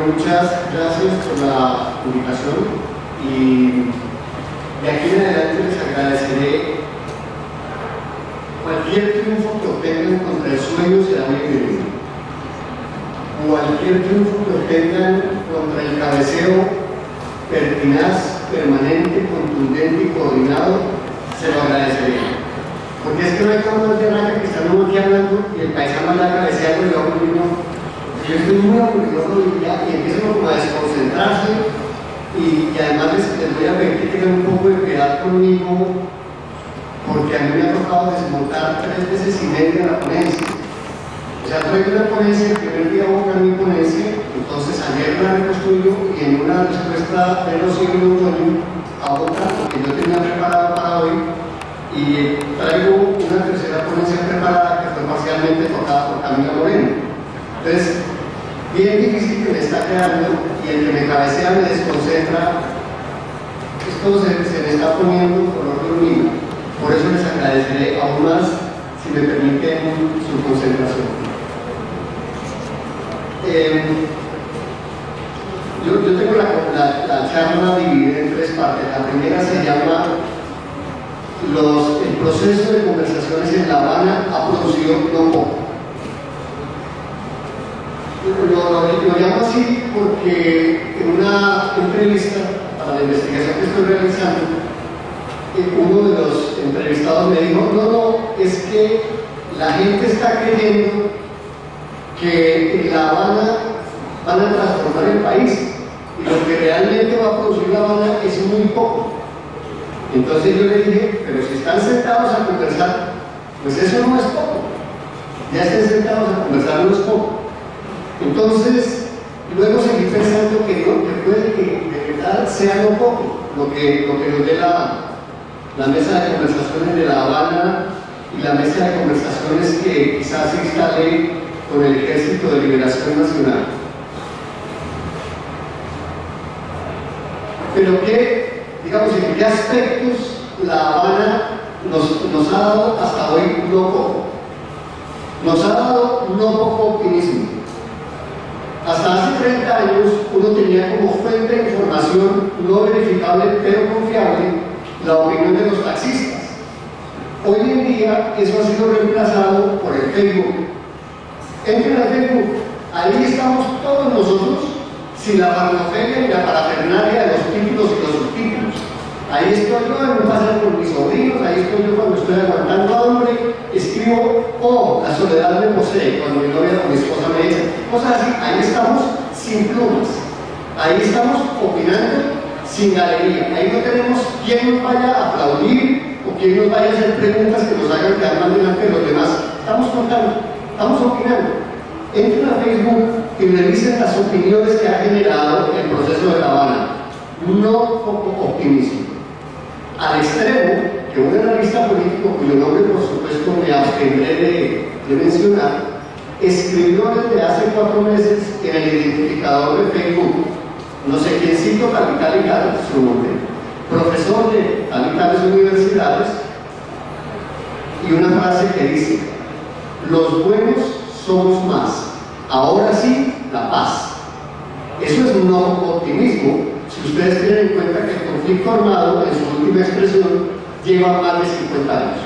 muchas gracias por la invitación y de aquí en adelante les agradeceré cualquier triunfo que obtengan contra el sueño será bienvenido. Cualquier triunfo que obtengan contra el cabeceo pertinaz, permanente, contundente y coordinado, se lo agradeceré. Porque es que no hay como de raca que están uno aquí hablando y el paisano la cabeceando y luego yo estoy muy aburrido y empiezo como a desconcentrarse y además les voy a pedir que tengan un poco de piedad conmigo porque a mí me ha tocado desmontar 3 veces y media la ponencia. O sea, traigo una ponencia, el primer día voy a mi ponencia, entonces ayer la reconstruyo y en una respuesta de los siglos a otra que yo tenía preparada para hoy y traigo una tercera ponencia preparada que fue parcialmente tocada por Camila Moreno. Entonces, bien difícil que me está quedando y el que me cabecea me desconcentra. Esto se me está poniendo color de hormiga. Por eso les agradeceré aún más si me permiten su concentración. Yo tengo la charla dividida en 3 partes. La primera se llama el proceso de conversaciones en La Habana ha producido no poco. Lo llamo así porque en una entrevista para la investigación que estoy realizando, uno de los entrevistados me dijo, no, es que la gente está creyendo que en La Habana van a transformar el país y lo que realmente va a producir La Habana es muy poco. Entonces yo le dije, pero si están sentados a conversar, pues eso no es poco. Ya estén sentados a conversar no es poco. Entonces, luego seguí pensando que no, que puede que de verdad sea no poco lo que nos dé la mesa de conversaciones de La Habana y la mesa de conversaciones que quizás se instale con el Ejército de Liberación Nacional. Pero ¿qué, digamos, en qué aspectos La Habana nos ha dado hasta hoy no poco? Nos ha dado no poco optimismo. Hasta hace 30 años uno tenía como fuente de información no verificable pero confiable la opinión de los taxistas. Hoy en día eso ha sido reemplazado por el Facebook. Entren al Facebook, ahí estamos todos nosotros sin la farmacopedia y la parafernalia de los títulos y los subtítulos. Ahí estoy yo en un paseo con mis sobrinos, ahí estoy yo cuando estoy aguantando hambre, escribo, la soledad me posee, cuando mi novia o mi esposa me dice, cosas así, ahí estamos sin plumas, ahí estamos opinando sin galería, ahí no tenemos quien nos vaya a aplaudir o quien nos vaya a hacer preguntas que nos hagan quedar mal delante de los demás, estamos contando, estamos opinando. Entren a Facebook y revisen las opiniones que ha generado el proceso de La Habana, no poco optimismo. Al extremo que un analista político, cuyo nombre por supuesto me abstendré de mencionar, escribió desde hace 4 meses en el identificador de Facebook, no sé quién cito, capital y tal, su nombre, profesor de tal y tales universidades, y una frase que dice, los buenos somos más, ahora sí, la paz. Eso es no optimismo, si ustedes tienen en cuenta que el conflicto armado, en su última expresión, lleva más de 50 años.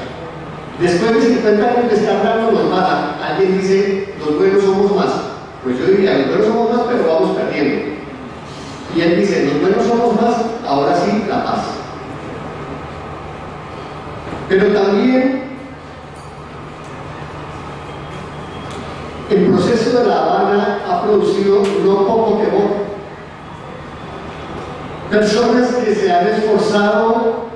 Después de 50 años de estar dando nos mata. Alguien dice, los buenos somos más. Pues yo diría, los buenos somos más, pero vamos perdiendo. Y él dice, los buenos somos más, ahora sí, la paz. Pero también el proceso de La Habana ha producido no poco temor. Personas que se han esforzado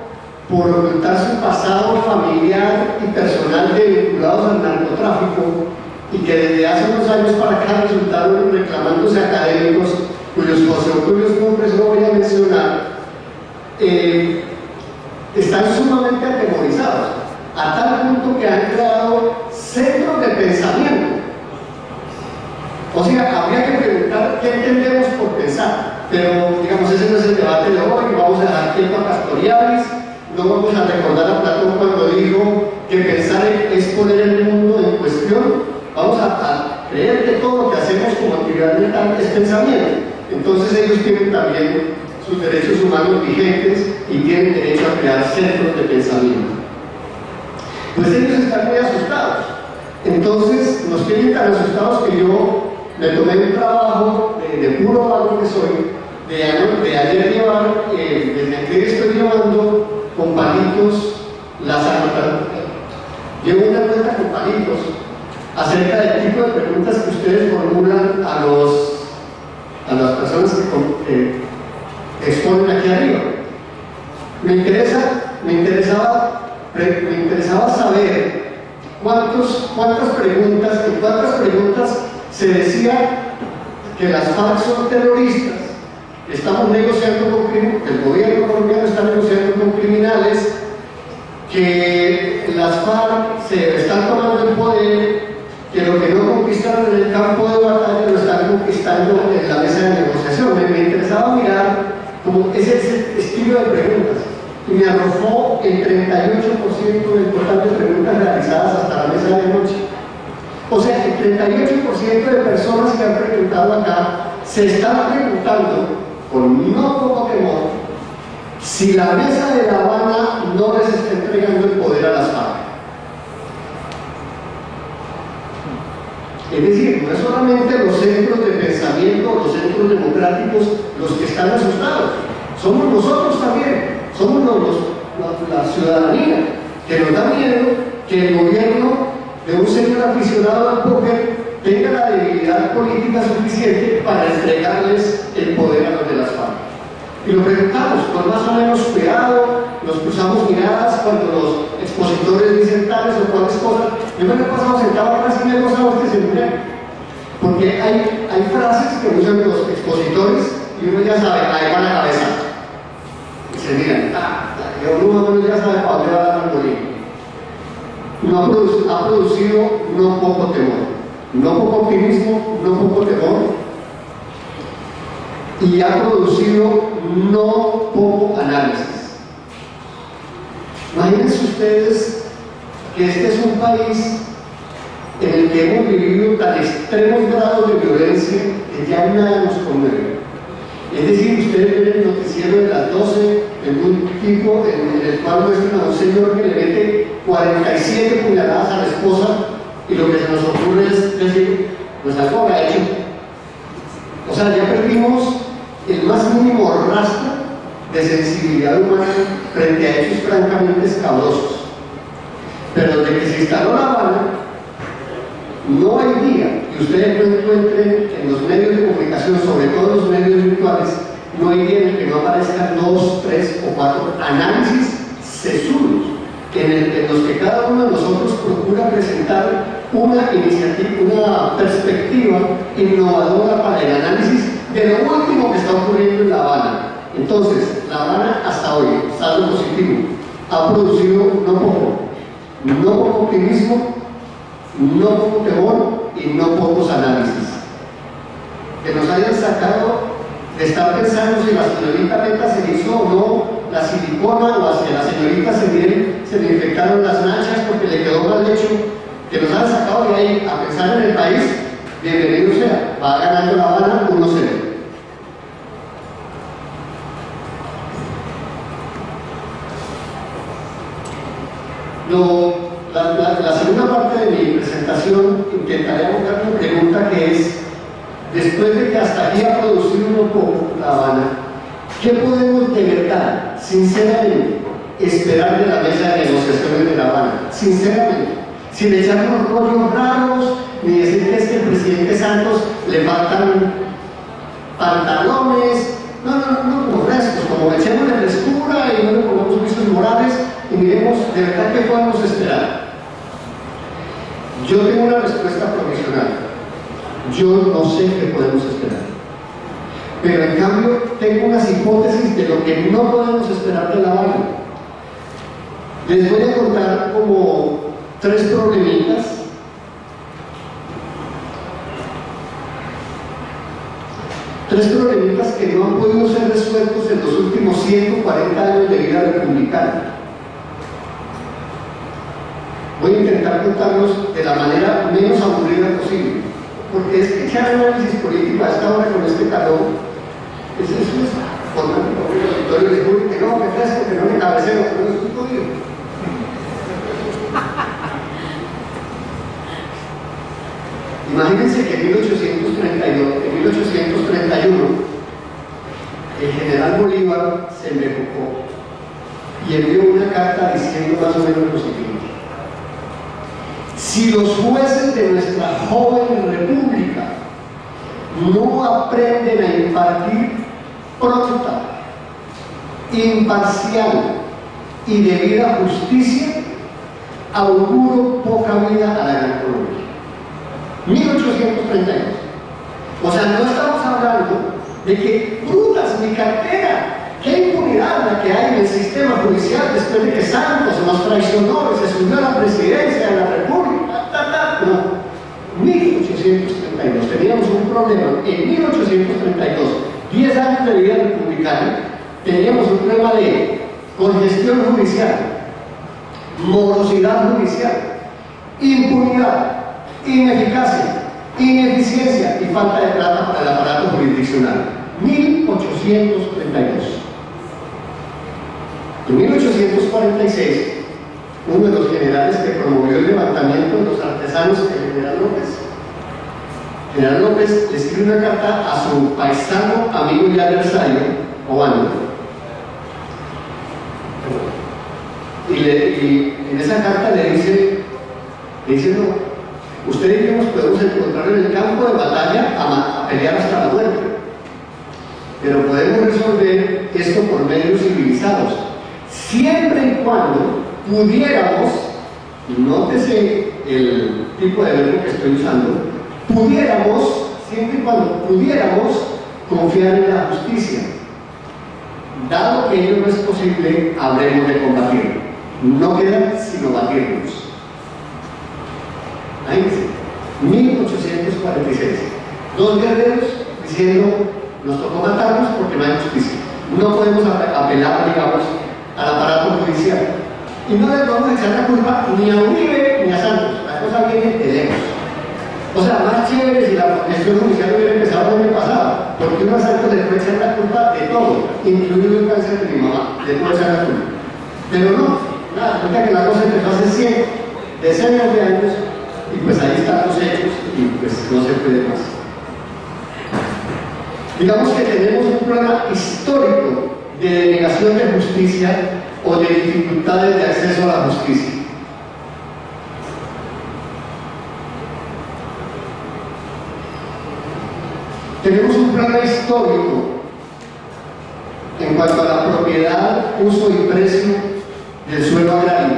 por ocultar su pasado familiar y personal vinculados al narcotráfico y que desde hace unos años para acá resultaron reclamándose académicos cuyos nombres no voy a mencionar, están sumamente atemorizados, a tal punto que han creado centros de pensamiento. O sea, habría que preguntar qué entendemos por pensar, pero digamos, ese no es el debate de hoy. Vamos a dejar tiempo a Castoriadis, no vamos a recordar a Platón cuando dijo que pensar es poner el mundo en cuestión. Vamos a creer que todo lo que hacemos como actividad mental es pensamiento. entonces ellos tienen también sus derechos humanos vigentes y tienen derecho a crear centros de pensamiento. Pues ellos están muy asustados. Entonces nos tienen tan asustados que yo me tomé un trabajo de puro vago que soy, de ayer llevar, desde que estoy llevando con palitos las anotaciones. Llevo una cuenta con palitos acerca del tipo de preguntas que ustedes formulan a las personas que exponen aquí arriba. Me interesaba saber cuántas preguntas se decía que las FARC son terroristas, estamos negociando con el gobierno colombiano está negociando con criminales, que las FARC se están tomando el poder, que lo que no conquistaron en el campo de batalla lo están conquistando en la mesa de negociación. Me interesaba mirar como ese estilo de preguntas y me arrojó el 38% del total de preguntas realizadas hasta la mesa de noche. O sea, el 38% de personas que han preguntado acá se están preguntando con no poco temor si la mesa de La Habana no les está entregando el poder a las FARC. Es decir, no es solamente los centros de pensamiento, los centros democráticos los que están asustados, somos nosotros también, somos la ciudadanía, que nos da miedo que el gobierno de un señor aficionado al póker tenga la debilidad política suficiente para entregarles el poder a los de las FARC. Y lo preguntamos con más o menos cuidado, nos cruzamos miradas cuando los expositores dicen tales o cuales cosas. Yo me he pasado sentado atrás y me he gozado que se miren, porque hay frases que usan los expositores y uno ya sabe, ahí va la cabeza. Y se miran, y uno ya sabe para dónde va la armonía. Ha producido no poco temor, no poco optimismo, no poco temor, y ha producido no poco análisis. Imagínense ustedes que este es un país en el que hemos vivido tan extremos grados de violencia que ya nada nos conmueve. Es decir, ustedes ven el noticiero de las 12 en un tipo en el cual muestran a un señor que le mete 47 puñaladas a la esposa y lo que se nos ocurre es decir, pues algo habrá hecho. O sea, ya perdimos el más mínimo rastro de sensibilidad humana frente a hechos francamente escabrosos. Pero desde que se instaló La Habana, no hay día que ustedes no encuentren en los medios de comunicación, sobre todo los medios virtuales, no hay día en el que no aparezcan 2, 3 o 4 análisis sesudos en los que cada uno de nosotros procura presentar una iniciativa, una perspectiva innovadora para el análisis de lo último que está ocurriendo en La Habana. Entonces, La Habana hasta hoy, saldo positivo, ha producido no poco optimismo, no poco temor y no pocos análisis. Que nos hayan sacado de estar pensando si la señorita Neta se hizo o no la silicona o si a la señorita se le infectaron las nachas porque le quedó mal hecho, que nos han sacado de ahí a pensar en el país. Bienvenido sea, va ganando La Habana 1-0. La segunda parte de mi presentación intentaré abordar una pregunta que es, después de que hasta aquí ha producido un poco La Habana, ¿qué podemos de verdad, sinceramente, esperar de la mesa de negociaciones de La Habana? Sinceramente, sin echar unos rollos raros, ni decir que es que el presidente Santos le faltan pantalones, no, frescos, como echemos de frescura y no le pongamos juicios morales y miremos de verdad qué podemos esperar. Yo tengo una respuesta provisional. Yo no sé qué podemos esperar. Pero en cambio tengo unas hipótesis de lo que no podemos esperar de La Habana. Les voy a contar como 3 problemitas. Tres problemitas que no han podido ser resueltos en los últimos 140 años de vida republicana. Voy a intentar contarlos de la manera menos aburrida posible, porque es que echar análisis político a esta hora con este calor Eso es formar un auditorio de público, que no, que fresco, que no me cabeceo, que no es un judío. Imagínense que en 1831 el general Bolívar se envejucó y envió una carta diciendo más o menos lo siguiente: si los jueces de nuestra joven república no aprenden a impartir pronta, imparcial y debida justicia, auguro poca vida a la Gran Colombia. 1832. O sea, no estamos hablando de que brutas, mi cartera, qué impunidad la que hay en el sistema judicial después de que Santos nos traicionó y se subió a la presidencia de la República. No. 1832. Teníamos un problema. En 1832, 10 años de vida republicana, teníamos un problema de congestión judicial, morosidad judicial, impunidad, ineficacia, ineficiencia y falta de plata para el aparato jurisdiccional. 1832. En 1846, uno de los generales que promovió el levantamiento de los artesanos, el general López le escribe una carta a su paisano, amigo y adversario, Obando, y en esa carta le dice no, usted y yo nos podemos encontrar en el campo de batalla a pelear hasta la muerte, pero podemos resolver esto por medios civilizados, siempre y cuando pudiéramos, nótese el tipo de verbo que estoy usando, siempre y cuando pudiéramos confiar en la justicia. Dado que ello no es posible, habremos de combatir. No queda sino batirnos. Ahí dice, 1846. Dos guerreros diciendo, nos tocó matarnos porque no hay justicia. No podemos apelar, digamos, al aparato judicial. Y no les vamos a echar la culpa ni a Uribe ni a Santos. La cosa viene de lejos. O sea, más chévere si la gestión judicial hubiera empezado el año pasado, porque uno a Santos le puede echar la culpa de todo, incluido el cáncer de mi mamá, le puede echar la culpa. Pero no, nada, cuenta que la cosa empezó hace 100, decenas de años, y pues ahí están los hechos, y pues no se puede más. Digamos que tenemos un problema histórico de denegación de justicia o de dificultades de acceso a la justicia. Tenemos un problema histórico en cuanto a la propiedad, uso y precio del suelo agrario,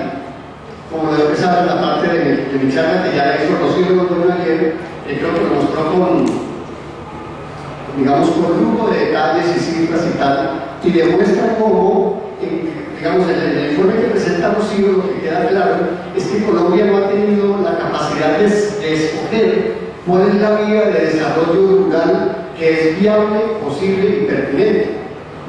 como lo que saben la parte de mi charla que ya hizo Rocío Antonio ayer, que creo que lo mostró con grupo de detalles y cifras y tal, y demuestra cómo, digamos, en el informe que presenta Rocío, lo que queda claro es que Colombia no ha tenido la capacidad de escoger cuál es la vía de desarrollo rural que es viable, posible y pertinente.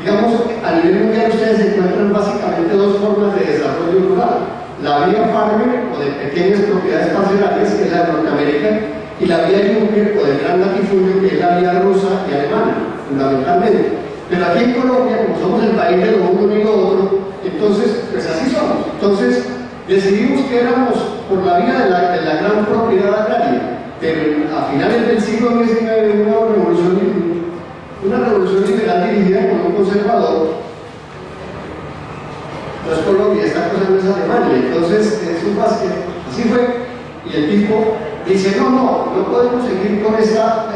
Digamos, a nivel mundial ustedes encuentran básicamente dos formas de desarrollo rural: la vía farmer o de pequeñas propiedades parcelarias, que es la de Norteamérica, y la vía Juncker o de gran latifundio, que es la vía rusa y alemana, fundamentalmente. Pero aquí en Colombia, como somos el país de lo uno y lo otro, entonces, pues así somos. Entonces, decidimos que éramos por la vía de la gran propiedad agraria, pero a finales del siglo XIX una revolución liberal dirigida por un conservador. Entonces Colombia, esta cosa no es Alemania, entonces es un básquet, así fue, y el tipo dice, no podemos seguir con esta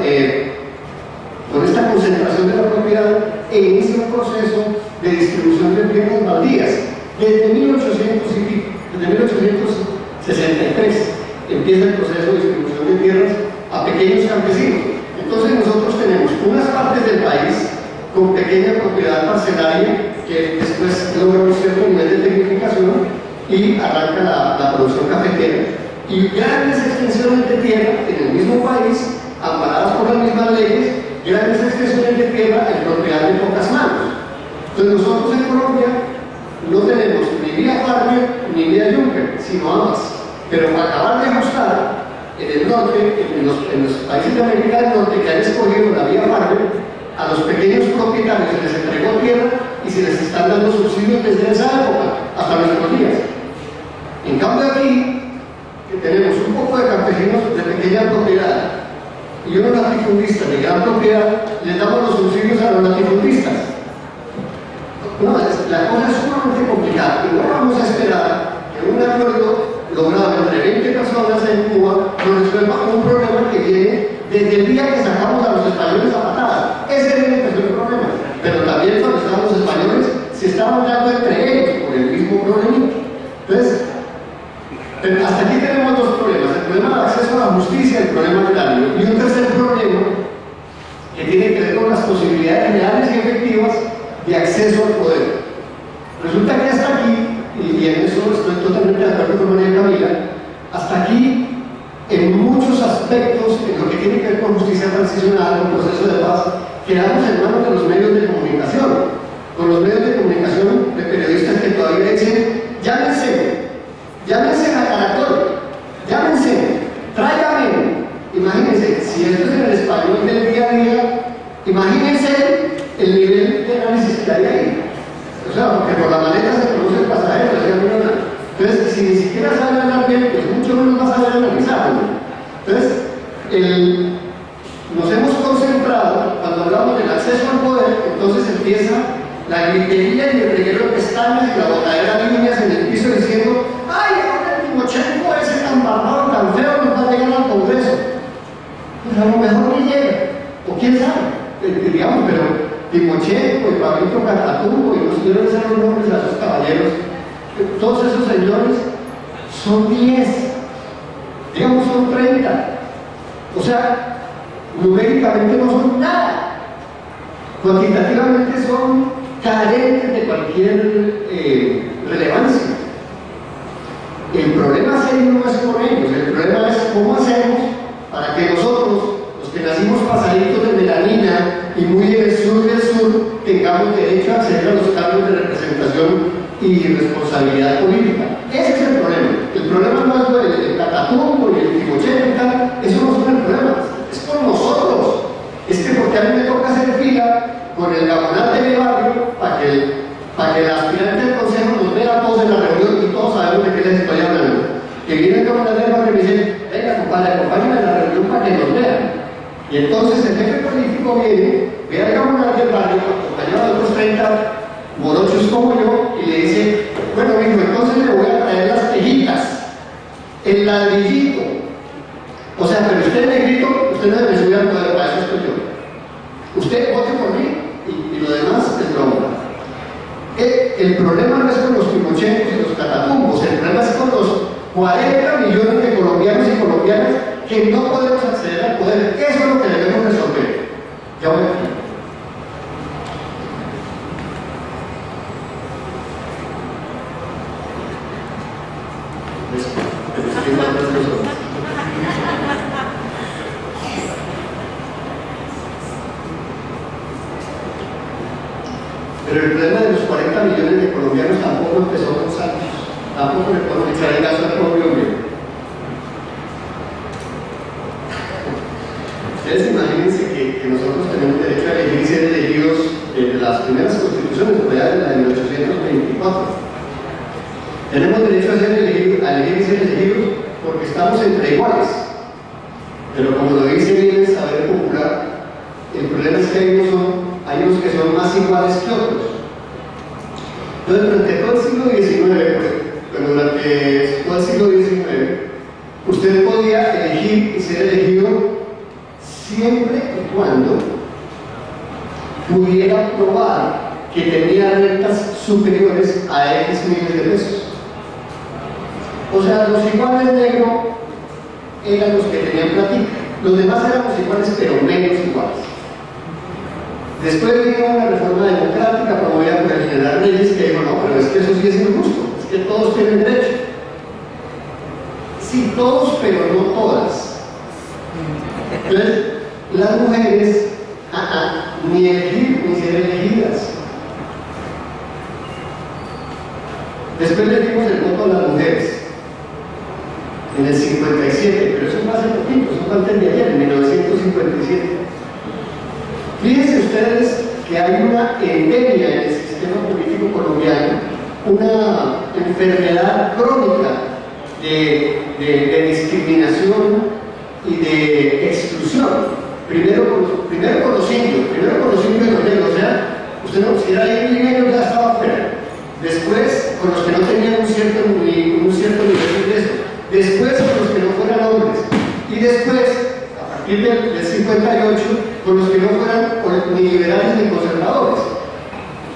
concentración de la propiedad, e inicia un proceso de distribución de tierras baldías. Desde 1863 empieza el proceso de distribución de tierras a pequeños campesinos. Entonces nosotros tenemos unas partes del país con pequeña propiedad parcelaria que después logra un cierto nivel de tecnificación y arranca la producción cafetera, y grandes extensiones de tierra en el mismo país, amparadas por las mismas leyes, grandes extensiones de tierra en propiedad de pocas manos. Entonces nosotros en Colombia no tenemos ni vía farmer ni vía Juncker, sino ambas. Pero para acabar de ajustar, en el norte, en los países de América del Norte que han escogido la vía farmer, a los pequeños propietarios se les entregó tierra y se les están dando subsidios desde esa época hasta nuestros días. En cambio aquí, que tenemos un poco de campesinos de pequeña propiedad y unos latifundistas de gran propiedad, les damos los subsidios a los latifundistas. No, la cosa es sumamente complicada y no vamos a esperar que un acuerdo logrado entre 20 personas en Cuba nos resuelva un problema que viene desde el día que sacamos a los españoles a patadas. Ese es el problema. Pero también cuando estaban los españoles se estaban dando entre ellos por el mismo problema. Entonces, hasta aquí tenemos dos problemas: el problema del acceso a la justicia, el problema agrario, y un tercer problema que tiene que ver con las posibilidades reales y efectivas de acceso al poder. Resulta que hasta aquí, y en eso estoy totalmente de acuerdo con María Camila, hasta aquí, en muchos aspectos, en lo que tiene que ver con justicia transicional, con proceso de paz, quedamos en manos de los medios de comunicación, con los medios de comunicación de periodistas que todavía dicen: llámense a Caracol, llámense, tráigame. Imagínense, si esto es en el español del día a día, imagínense el nivel de análisis que hay ahí. O sea, porque por la maleta se produce el pasajero, entonces, si ni siquiera saben hablar bien, pues mucho menos va a saber analizarlo. Entonces, nos hemos concentrado, cuando hablamos del acceso al poder, entonces empieza la gritería y el reguero de pestañas y la botadera de líneas en el piso diciendo: ¡ay, ahora el Timochenko ese tan barbaro, tan feo, nos va a llegar al Congreso! Pues a lo mejor ni llega, o quién sabe, digamos, pero Timochenko y Pablito Catatumbo, y nos quiero decir los nombres a esos caballeros, todos esos señores son 10, digamos son 30, o sea, numéricamente no son nada, cuantitativamente son carentes de cualquier relevancia. El problema serio no es con ellos, el problema es cómo hacemos para que nosotros, los que nacimos pasaditos de melanina y muy en el sur del sur, tengamos derecho a acceder a los cargos de representación y responsabilidad política. Ese es el problema. El problema no es el Catatumbo y el Timochenko y tal, eso no son el problema, es con nosotros. Es que porque a mí me toca hacer fila con el gabonate de barrio para que el aspirante del consejo nos vea a todos en la reunión y todos sabemos de qué les estoy hablando. Que viene el gabonate del barrio y me dice: venga, compadre, acompáñame a la reunión para que nos vean. Y entonces el jefe político viene, ve al gabonate del barrio, acompañado de otros 30 morochos como yo, y le dice: bueno, mijo, entonces le voy a traer las tejitas, el ladrillito. O sea, pero usted negrito, usted no debe subir al poder, para eso estoy yo. Usted vote por mí y lo demás es broma. El problema no es con los timochencos y los catatumbos, el problema es con los 40 millones de colombianos y colombianas que no podemos acceder al poder. Eso es lo que debemos resolver. Ya voy aquí. Pero el problema de los 40 millones de colombianos tampoco empezó con Santos, tampoco le podemos echar el gasto al propio hombre. Ustedes imagínense que nosotros tenemos derecho a elegir y ser elegidos desde las primeras constituciones, por allá de la de 1824. Tenemos derecho a elegir y ser elegidos porque estamos entre iguales. Pero como lo dice bien el saber popular, el problema es que hay unos que son más iguales que otros. Entonces, durante todo el siglo XIX, durante todo el siglo XIX, usted podía elegir y ser elegido siempre y cuando pudiera probar que tenía rentas superiores a X miles de pesos. O sea, los iguales negros eran los que tenían platica, los demás éramos iguales, pero menos iguales. Después vino una reforma democrática promovida por el general Reyes, que dijo: no, pero es que eso sí es injusto, es que todos tienen derecho. Sí, todos, pero no todas. Entonces, las mujeres, ni elegir ni ser elegidas. Después le dimos el voto a las mujeres en el 57, pero eso fue hace poquito, eso fue antes de ayer, en 1957. Fíjense ustedes que hay una endemia en el sistema político colombiano, una enfermedad crónica de discriminación y de exclusión. Primero con los indios y los negros, o sea, usted no, si era negro ya estaba fuera. Después con los que no tenían un cierto nivel de ingreso. Después con los que no fueran hombres. Y después, a partir del 58, con los que no fueran ni liberales ni conservadores.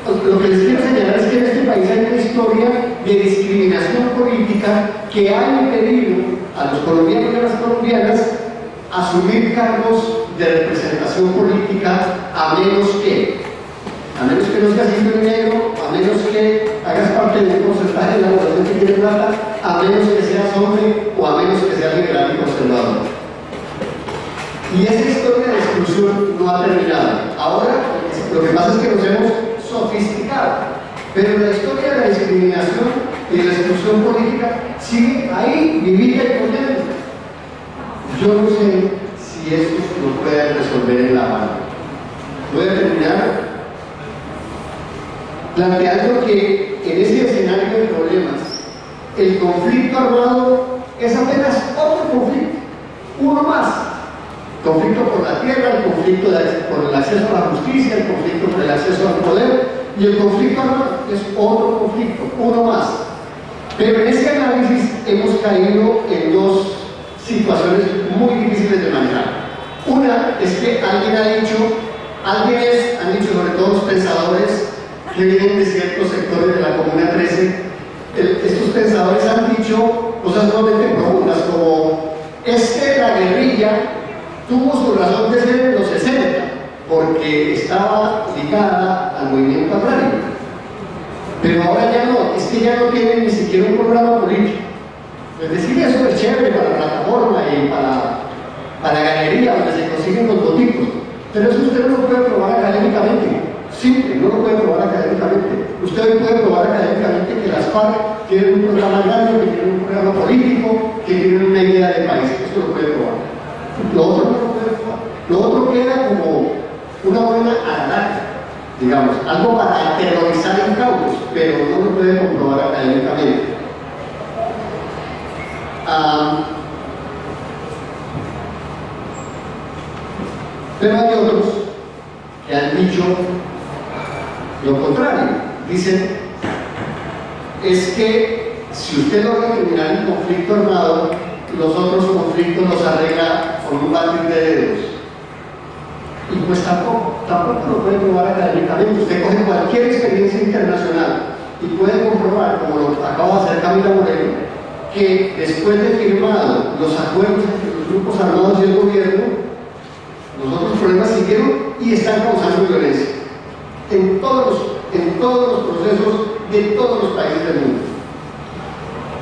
Lo que les quiero señalar es que en este país hay una historia de discriminación política que ha impedido a los colombianos y a las colombianas asumir cargos de representación política a menos que no seas indio negro, a menos que hagas parte de un porcentaje de la población que tiene plata, a menos que seas hombre o a menos que seas liberal y conservador. Y esa historia de exclusión no ha terminado. Ahora lo que pasa es que nos hemos sofisticado, pero la historia de la discriminación y de la exclusión política sigue ahí, vivida y corriendo. Yo no sé si esto lo pueden resolver en La Habana. Voy a terminar planteando que en ese escenario de problemas el conflicto armado es apenas otro conflicto, uno más. Conflicto por la tierra, el conflicto por el acceso a la justicia, el conflicto por el acceso al poder, y el conflicto armado es otro conflicto, uno más. Pero en ese análisis hemos caído en dos situaciones muy difíciles de manejar. Una es que alguien ha dicho, han dicho sobre todo los pensadores que vienen de ciertos sectores de la Comuna 13, estos pensadores han dicho cosas sumamente profundas, como es que la guerrilla tuvo su razón de ser en los 60, porque estaba ligada al movimiento agrario. Pero ahora ya no, es que ya no tienen ni siquiera un programa político. Es decir, eso es chévere para la plataforma y para la galería donde se consiguen los voticos. Pero eso usted no lo puede probar académicamente. Simple, no lo puede probar académicamente. Usted hoy puede probar académicamente que las FARC tienen un programa agrario, que tienen un programa político, que tienen una idea de país. Esto lo puede probar. Lo otro no lo puede probar. Lo otro queda como una buena aralaca, digamos, algo para aterrorizar incautos, pero no lo puede comprobar académicamente. Pero hay otros que han dicho lo contrario. Dicen, es que si usted logra terminar el conflicto armado, los otros conflictos los arregla con un batir de dedos. Y pues tampoco lo puede probar académicamente. Usted coge cualquier experiencia internacional y puede comprobar, como lo acaba de hacer Camila Moreno, que después de firmado los acuerdos entre los grupos armados y el gobierno, los otros problemas siguieron y están causando violencia en todos los procesos de todos los países del mundo.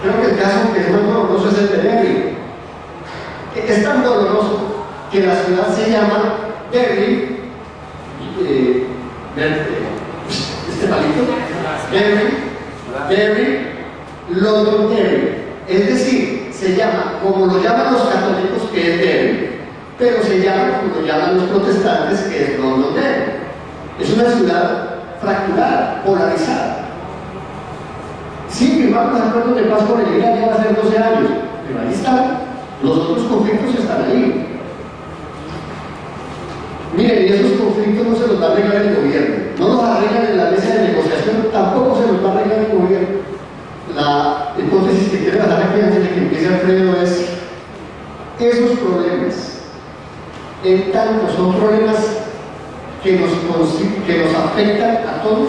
Creo que el caso que es más doloroso es el de Derry. Es tan doloroso que la ciudad se llama Derry, este palito, Derry, Londonderry. Es decir, se llama, como lo llaman los católicos, que es Derry, pero se llama como lo llaman los protestantes, que es Londonderry. Es una ciudad fracturada, polarizada. Sí, firmamos acuerdos de paz con el Irak ya va a ser 12 años, pero ahí están, los otros conflictos están ahí. Miren, y esos conflictos no se los va a arreglar el gobierno, no los arreglan en la mesa de negociación, tampoco se los va a arreglar el gobierno. La hipótesis que quiero dejar aquí antes de que empiece Alfredo es: esos problemas, en tanto son problemas que nos afectan a todos,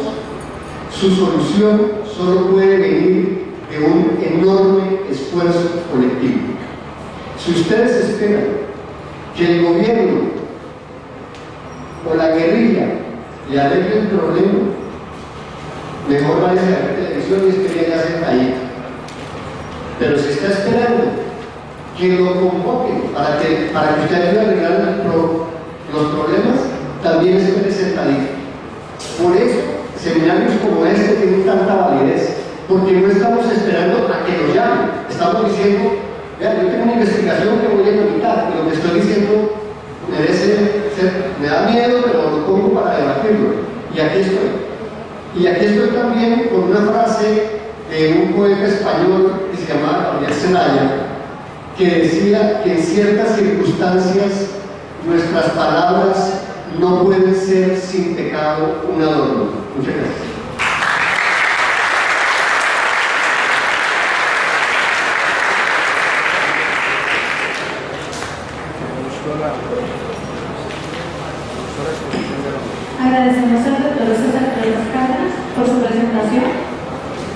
su solución solo puede venir de un enorme esfuerzo colectivo. Si ustedes esperan que el gobierno o la guerrilla le arregle el problema, mejor vaya a ver televisión y espere ya se caer. Pero si está esperando que lo convoquen para que usted ayude a arreglar los problemas, también espere sentadito. Por eso, seminarios como este tienen tanta validez, porque no estamos esperando a que nos llamen. Estamos diciendo, vean, yo tengo una investigación que voy a tramitar, y lo que estoy diciendo me da miedo, pero lo pongo para debatirlo. Y aquí estoy. Y aquí estoy también con una frase de un poeta español que se llamaba Gabriel Zelaya, que decía que en ciertas circunstancias nuestras palabras no pueden ser sin pecado un adorno. Muchas gracias. Agradecemos al doctor César Pérez Cárdenas por su presentación.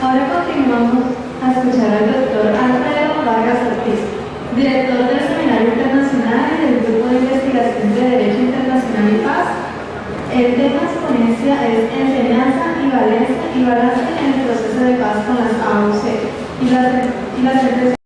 Ahora continuamos a escuchar al doctor Alfredo Vargas Ortiz, director del Seminario Internacional y del Grupo de Investigación de Derecho Internacional y Paz. El tema de su ponencia es Enseñanza y Balance entre los